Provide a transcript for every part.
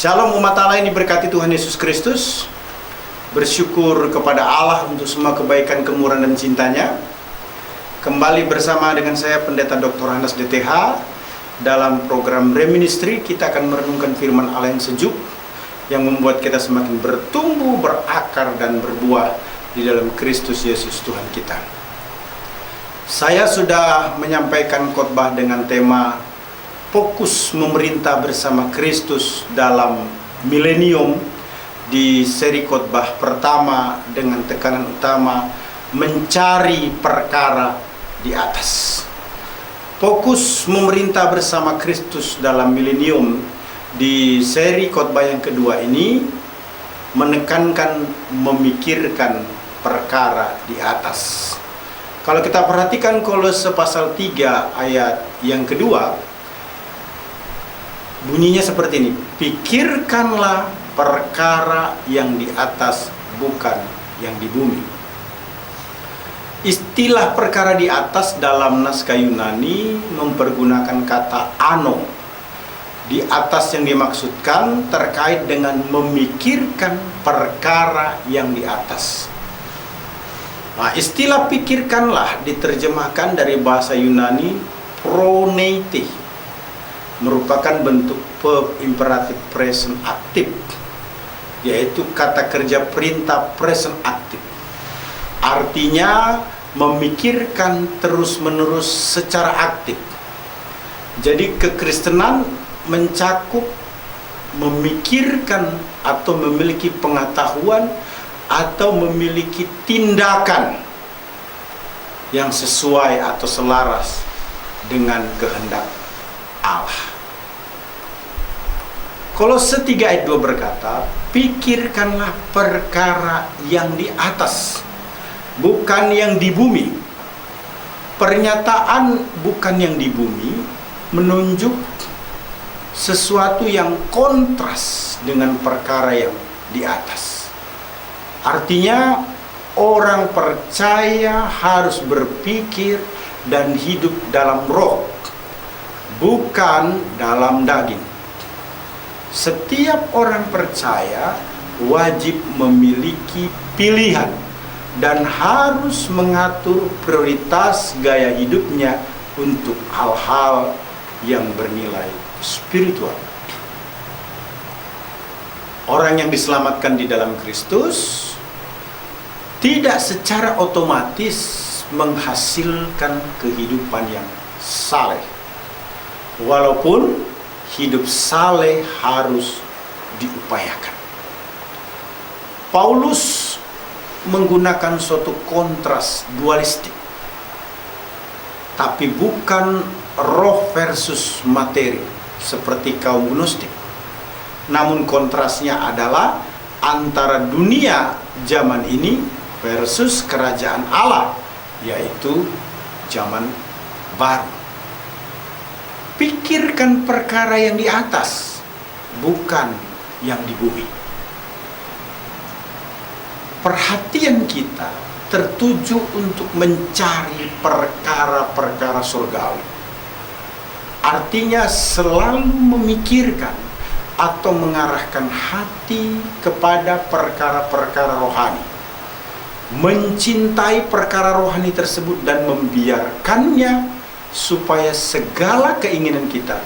Shalom umat Allah yang diberkati Tuhan Yesus Kristus. Bersyukur kepada Allah untuk semua kebaikan, kemurahan dan cintanya. Kembali bersama dengan saya Pendeta Dr. Hannes DTH. Dalam program Reministry kita akan merenungkan firman Allah yang sejuk, yang membuat kita semakin bertumbuh, berakar dan berbuah di dalam Kristus Yesus Tuhan kita. Saya sudah menyampaikan khotbah dengan tema fokus memerintah bersama Kristus dalam milenium di seri khotbah pertama dengan tekanan utama mencari perkara di atas. Fokus memerintah bersama Kristus dalam milenium di seri khotbah yang kedua ini menekankan memikirkan perkara di atas. Kalau kita perhatikan Kolose pasal 3 ayat yang kedua, bunyinya seperti ini: pikirkanlah perkara yang di atas, bukan yang di bumi. Istilah perkara di atas dalam naskah Yunani mempergunakan kata ano. Di atas yang dimaksudkan terkait dengan memikirkan perkara yang di atas. Nah, istilah pikirkanlah diterjemahkan dari bahasa Yunani proneite, merupakan bentuk verb imperatif present aktif, yaitu kata kerja perintah present aktif. Artinya memikirkan terus-menerus secara aktif. Jadi kekristenan mencakup memikirkan atau memiliki pengetahuan atau memiliki tindakan yang sesuai atau selaras dengan kehendak Allah. Kolose 3 ayat 2 berkata, pikirkanlah perkara yang di atas, bukan yang di bumi. Pernyataan bukan yang di bumi menunjuk sesuatu yang kontras dengan perkara yang di atas. Artinya orang percaya harus berpikir dan hidup dalam roh, bukan dalam daging. Setiap orang percaya wajib memiliki pilihan dan harus mengatur prioritas gaya hidupnya untuk hal-hal yang bernilai spiritual. Orang yang diselamatkan di dalam Kristus tidak secara otomatis menghasilkan kehidupan yang saleh. Walaupun hidup saleh harus diupayakan. Paulus menggunakan suatu kontras dualistik, tapi bukan roh versus materi seperti kaum gnostik. Namun kontrasnya adalah antara dunia zaman ini versus kerajaan Allah, yaitu zaman baru. Pikirkan perkara yang di atas, bukan yang di bumi. Perhatian kita tertuju untuk mencari perkara-perkara surgawi. Artinya selalu memikirkan atau mengarahkan hati kepada perkara-perkara rohani. Mencintai perkara rohani tersebut dan membiarkannya supaya segala keinginan kita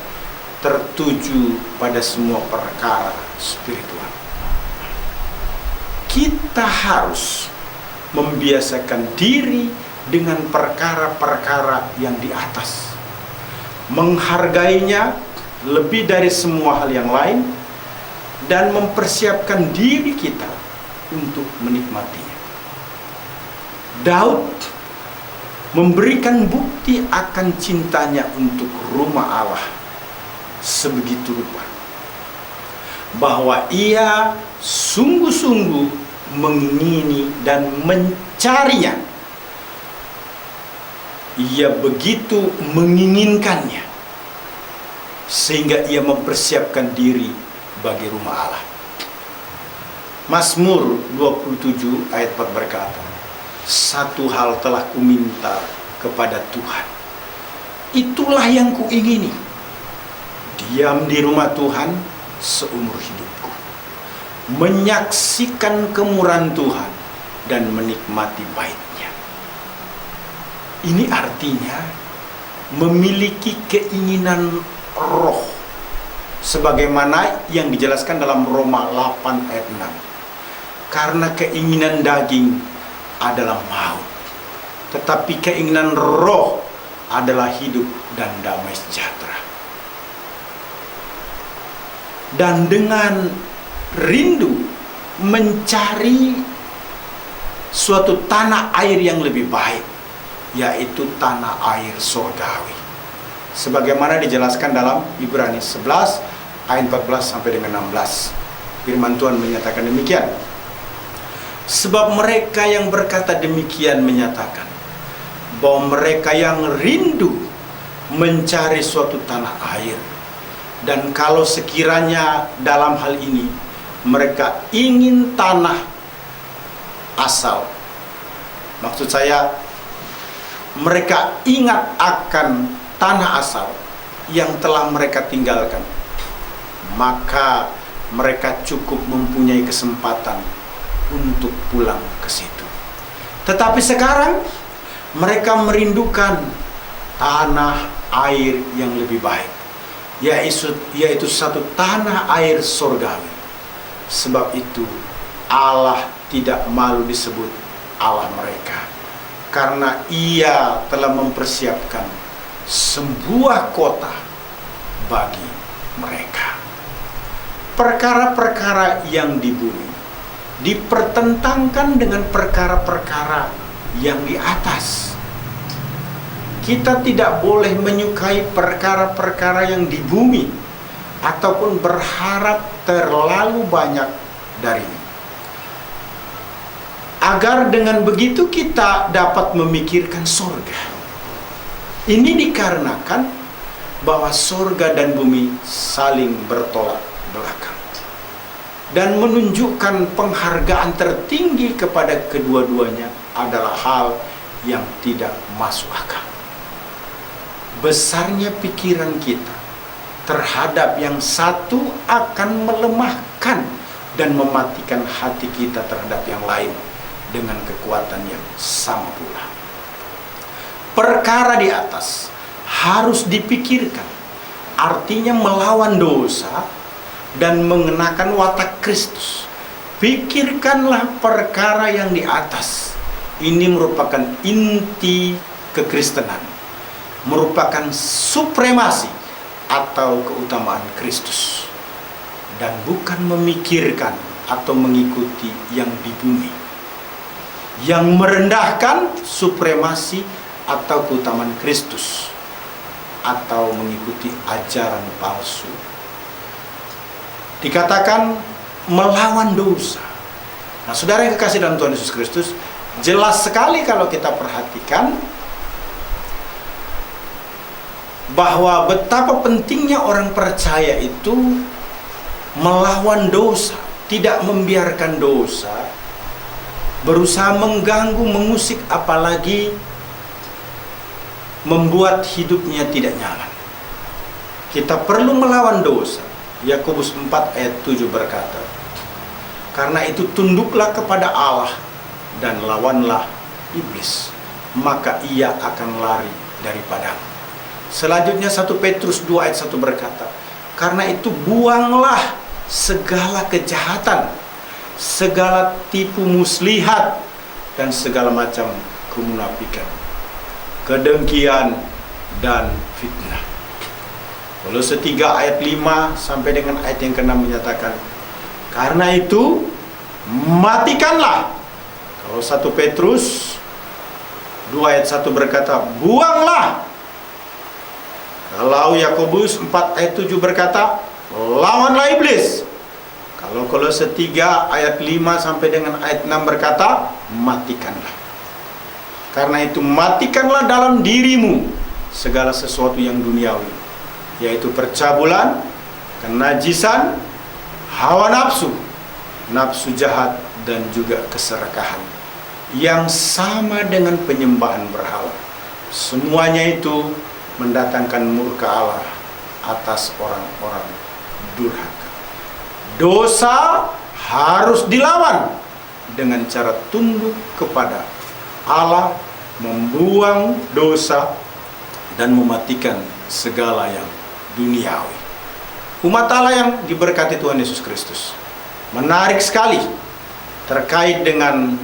tertuju pada semua perkara spiritual. Kita harus membiasakan diri dengan perkara-perkara yang di atas, menghargainya lebih dari semua hal yang lain, dan mempersiapkan diri kita untuk menikmatinya. Daud memberikan bukti akan cintanya untuk rumah Allah sebegitu rupa, bahwa ia sungguh-sungguh mengingini dan mencarinya. Ia begitu menginginkannya sehingga ia mempersiapkan diri bagi rumah Allah. Mazmur 27 ayat 4 berkata, satu hal telah kuminta kepada Tuhan, itulah yang kuingini, diam di rumah Tuhan seumur hidupku. Menyaksikan kemurahan Tuhan dan menikmati bait-Nya. Ini artinya memiliki keinginan roh, sebagaimana yang dijelaskan dalam Roma 8 ayat 6. Karena keinginan daging adalah maut, tetapi keinginan roh adalah hidup dan damai sejahtera. Dan dengan rindu mencari suatu tanah air yang lebih baik, yaitu tanah air surgawi, sebagaimana dijelaskan dalam Ibrani 11 ayat 14 sampai dengan 16. Firman Tuhan menyatakan demikian. Sebab mereka yang berkata demikian menyatakan bahwa mereka yang rindu mencari suatu tanah air, dan kalau sekiranya dalam hal ini mereka ingin tanah asal, maksud saya mereka ingat akan tanah asal yang telah mereka tinggalkan, maka mereka cukup mempunyai kesempatan untuk pulang ke situ. Tetapi sekarang mereka merindukan tanah air yang lebih baik, yaitu satu tanah air surgawi. Sebab itu Allah tidak malu disebut Allah mereka, karena Ia telah mempersiapkan sebuah kota bagi mereka. Perkara-perkara yang di bumi dipertentangkan dengan perkara-perkara yang di atas. Kita tidak boleh menyukai perkara-perkara yang di bumi ataupun berharap terlalu banyak darinya, agar dengan begitu kita dapat memikirkan surga. Ini dikarenakan bahwa surga dan bumi saling bertolak belakang dan menunjukkan penghargaan tertinggi kepada kedua-duanya adalah hal yang tidak masuk akal. Besarnya pikiran kita terhadap yang satu akan melemahkan dan mematikan hati kita terhadap yang lain dengan kekuatan yang sama pula. Perkara di atas harus dipikirkan, artinya melawan dosa dan mengenakan watak Kristus. Pikirkanlah perkara yang di atas. Ini merupakan inti kekristenan, merupakan supremasi atau keutamaan Kristus, dan bukan memikirkan atau mengikuti yang di bumi, yang merendahkan supremasi atau keutamaan Kristus, atau mengikuti ajaran palsu. Dikatakan melawan dosa. Nah, saudara yang kekasih dalam Tuhan Yesus Kristus, jelas sekali kalau kita perhatikan bahwa betapa pentingnya orang percaya itu melawan dosa, tidak membiarkan dosa berusaha mengganggu, mengusik, apalagi membuat hidupnya tidak nyaman. Kita perlu melawan dosa. Yakobus 4 ayat 7 berkata, karena itu tunduklah kepada Allah dan lawanlah iblis, maka ia akan lari daripadamu. Selanjutnya 1 Petrus 2 ayat 1 berkata, karena itu buanglah segala kejahatan, segala tipu muslihat, dan segala macam kemunafikan, kedengkian, dan fitnah. Kolose 3 ayat 5 sampai dengan ayat yang ke-6 menyatakan, karena itu matikanlah. Kalau 1 Petrus 2 ayat 1 berkata, buanglah. Kalau Yakobus 4 ayat 7 berkata, lawanlah iblis. Kalau Kolose 3 ayat 5 sampai dengan ayat 6 berkata, matikanlah. Karena itu matikanlah dalam dirimu segala sesuatu yang duniawi, yaitu percabulan, kenajisan, hawa nafsu, nafsu jahat, dan juga keserakahan, yang sama dengan penyembahan berhala. Semuanya itu mendatangkan murka Allah atas orang-orang durhaka. Dosa harus dilawan dengan cara tunduk kepada Allah, membuang dosa, dan mematikan segala yang duniawi. Umat Allah yang diberkati Tuhan Yesus Kristus, menarik sekali terkait dengan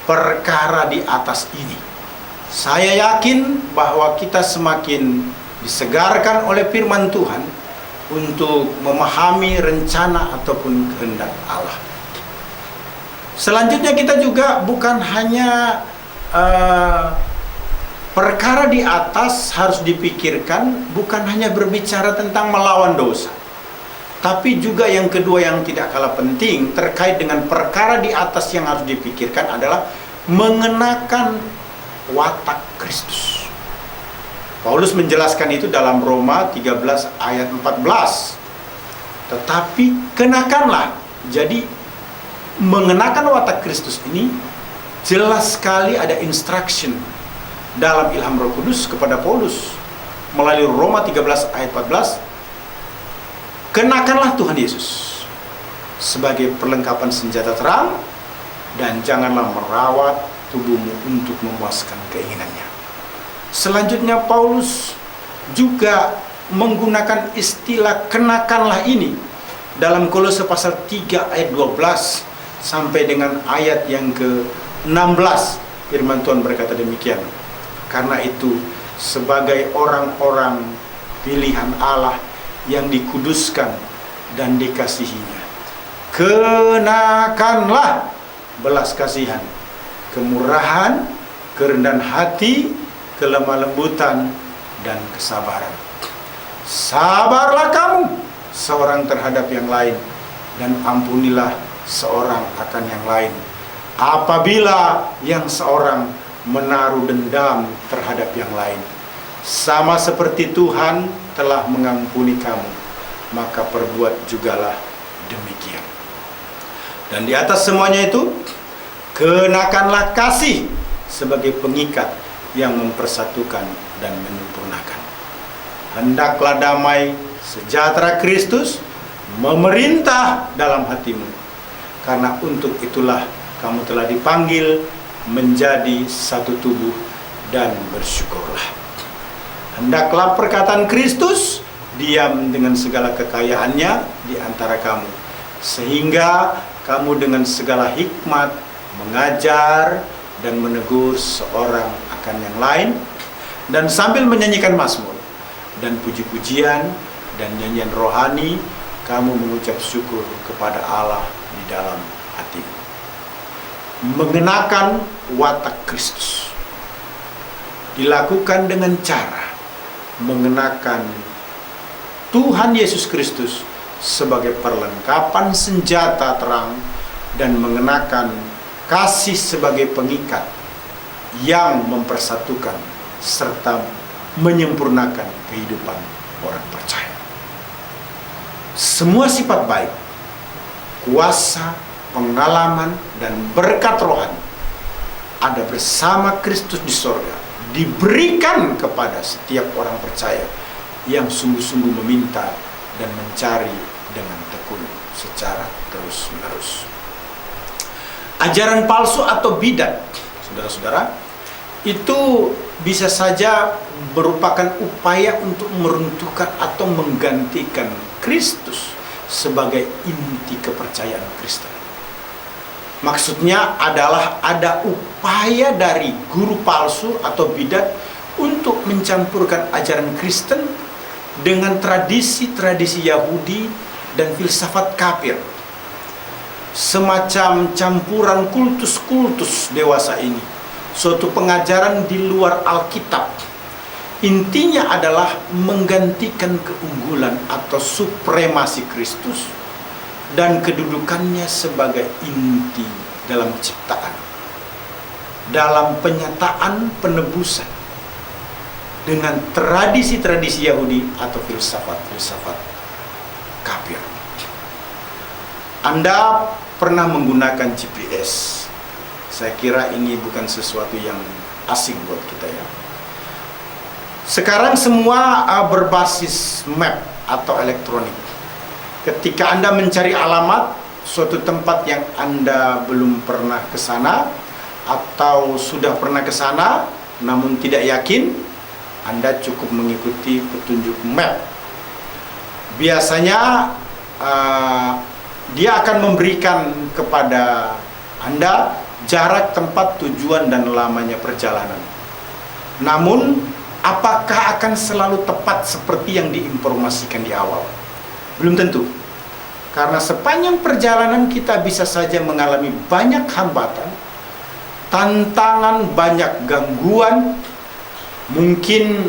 perkara di atas ini. Saya yakin bahwa kita semakin disegarkan oleh firman Tuhan untuk memahami rencana ataupun kehendak Allah. Selanjutnya kita juga bukan hanya perkara di atas harus dipikirkan, bukan hanya berbicara tentang melawan dosa, tapi juga yang kedua yang tidak kalah penting terkait dengan perkara di atas yang harus dipikirkan adalah mengenakan watak Kristus. Paulus menjelaskan itu dalam Roma 13 ayat 14. Tetapi kenakanlah. Jadi mengenakan watak Kristus ini jelas sekali ada instruction dalam ilham Roh Kudus kepada Paulus melalui Roma 13 ayat 14. Kenakanlah Tuhan Yesus sebagai perlengkapan senjata terang, dan janganlah merawat tubuhmu untuk memuaskan keinginannya. Selanjutnya Paulus juga menggunakan istilah kenakanlah ini dalam Kolose pasal 3 ayat 12 sampai dengan ayat yang ke-16. Firman Tuhan berkata demikian. Karena itu sebagai orang-orang pilihan Allah yang dikuduskan dan dikasihinya, kenakanlah belas kasihan, kemurahan, kerendahan hati, kelemah lembutan, dan kesabaran. Sabarlah kamu seorang terhadap yang lain, dan ampunilah seorang akan yang lain, apabila yang seorang menaruh dendam terhadap yang lain. Sama seperti Tuhan telah mengampuni kamu, maka perbuat jugalah demikian. Dan di atas semuanya itu, kenakanlah kasih sebagai pengikat yang mempersatukan dan menyempurnakan. Hendaklah damai sejahtera Kristus memerintah dalam hatimu, karena untuk itulah kamu telah dipanggil menjadi satu tubuh, dan bersyukurlah. Hendaklah perkataan Kristus diam dengan segala kekayaannya di antara kamu, sehingga kamu dengan segala hikmat mengajar dan menegur seorang akan yang lain, dan sambil menyanyikan mazmur dan puji-pujian dan nyanyian rohani, kamu mengucap syukur kepada Allah di dalam hatimu. Mengenakan watak Kristus dilakukan dengan cara mengenakan Tuhan Yesus Kristus sebagai perlengkapan senjata terang, dan mengenakan kasih sebagai pengikat yang mempersatukan serta menyempurnakan kehidupan orang percaya. Semua sifat baik, kuasa, pengalaman, dan berkat rohani ada bersama Kristus di sorga, diberikan kepada setiap orang percaya yang sungguh-sungguh meminta dan mencari dengan tekun secara terus-menerus. Ajaran palsu atau bidat, saudara-saudara, itu bisa saja merupakan upaya untuk meruntuhkan atau menggantikan Kristus sebagai inti kepercayaan Kristen. Maksudnya adalah ada upaya dari guru palsu atau bidat untuk mencampurkan ajaran Kristen dengan tradisi-tradisi Yahudi dan filsafat kafir. Semacam campuran kultus-kultus dewasa ini, suatu pengajaran di luar Alkitab. Intinya adalah menggantikan keunggulan atau supremasi Kristus dan kedudukannya sebagai inti dalam ciptaan, dalam penyataan penebusan, dengan tradisi-tradisi Yahudi atau filsafat-filsafat kafir. Anda pernah menggunakan GPS? Saya kira ini bukan sesuatu yang asing buat kita ya. Sekarang semua berbasis map atau elektronik. Ketika Anda mencari alamat suatu tempat yang Anda belum pernah ke sana atau sudah pernah ke sana namun tidak yakin, Anda cukup mengikuti petunjuk map. Biasanya dia akan memberikan kepada Anda jarak, tempat, tujuan, dan lamanya perjalanan. Namun, apakah akan selalu tepat seperti yang diinformasikan di awal? Belum tentu. Karena sepanjang perjalanan kita bisa saja mengalami banyak hambatan, tantangan, banyak gangguan. Mungkin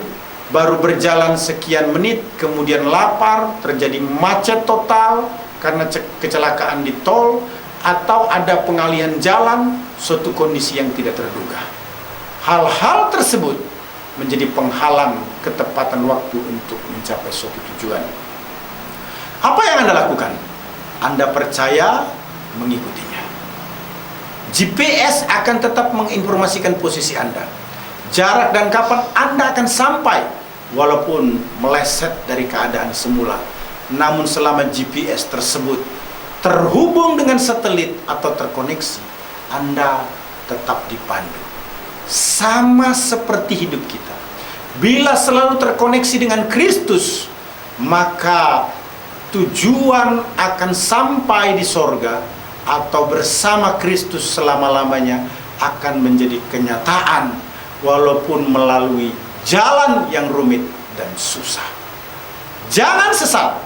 baru berjalan sekian menit, kemudian lapar, terjadi macet total karena kecelakaan di tol, atau ada pengalihan jalan, suatu kondisi yang tidak terduga. Hal-hal tersebut menjadi penghalang ketepatan waktu untuk mencapai suatu tujuan. Apa yang Anda lakukan? Anda percaya, mengikutinya. GPS akan tetap menginformasikan posisi Anda, jarak dan kapan Anda akan sampai, walaupun meleset dari keadaan semula. Namun selama GPS tersebut terhubung dengan satelit atau terkoneksi, Anda tetap dipandu. Sama seperti hidup kita. Bila selalu terkoneksi dengan Kristus, maka tujuan akan sampai di sorga atau bersama Kristus selama-lamanya akan menjadi kenyataan, walaupun melalui jalan yang rumit dan susah. Jangan sesat.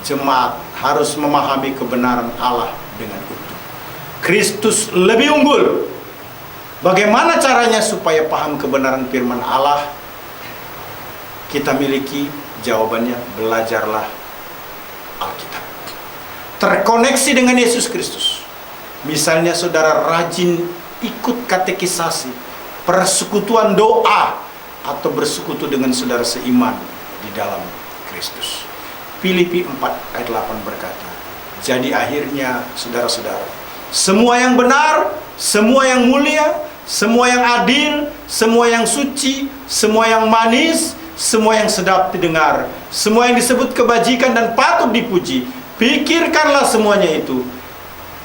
Jemaat harus memahami kebenaran Allah dengan utuh. Kristus lebih unggul. Bagaimana caranya supaya paham kebenaran firman Allah? Kita miliki jawabannya, belajarlah Alkitab. Terkoneksi dengan Yesus Kristus. Misalnya saudara rajin ikut katekisasi, persekutuan doa, atau bersekutu dengan saudara seiman di dalam Kristus. Filipi 4 ayat 8 berkata, jadi akhirnya saudara-saudara, semua yang benar, semua yang mulia, semua yang adil, semua yang suci, semua yang manis, semua yang sedap didengar, semua yang disebut kebajikan dan patut dipuji, pikirkanlah semuanya itu.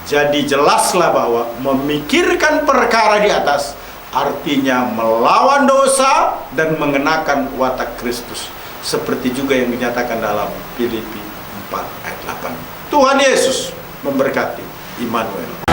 Jadi jelaslah bahwa memikirkan perkara di atas artinya melawan dosa dan mengenakan watak Kristus, seperti juga yang dinyatakan dalam Filipi 4 ayat 8. Tuhan Yesus memberkati. Immanuel.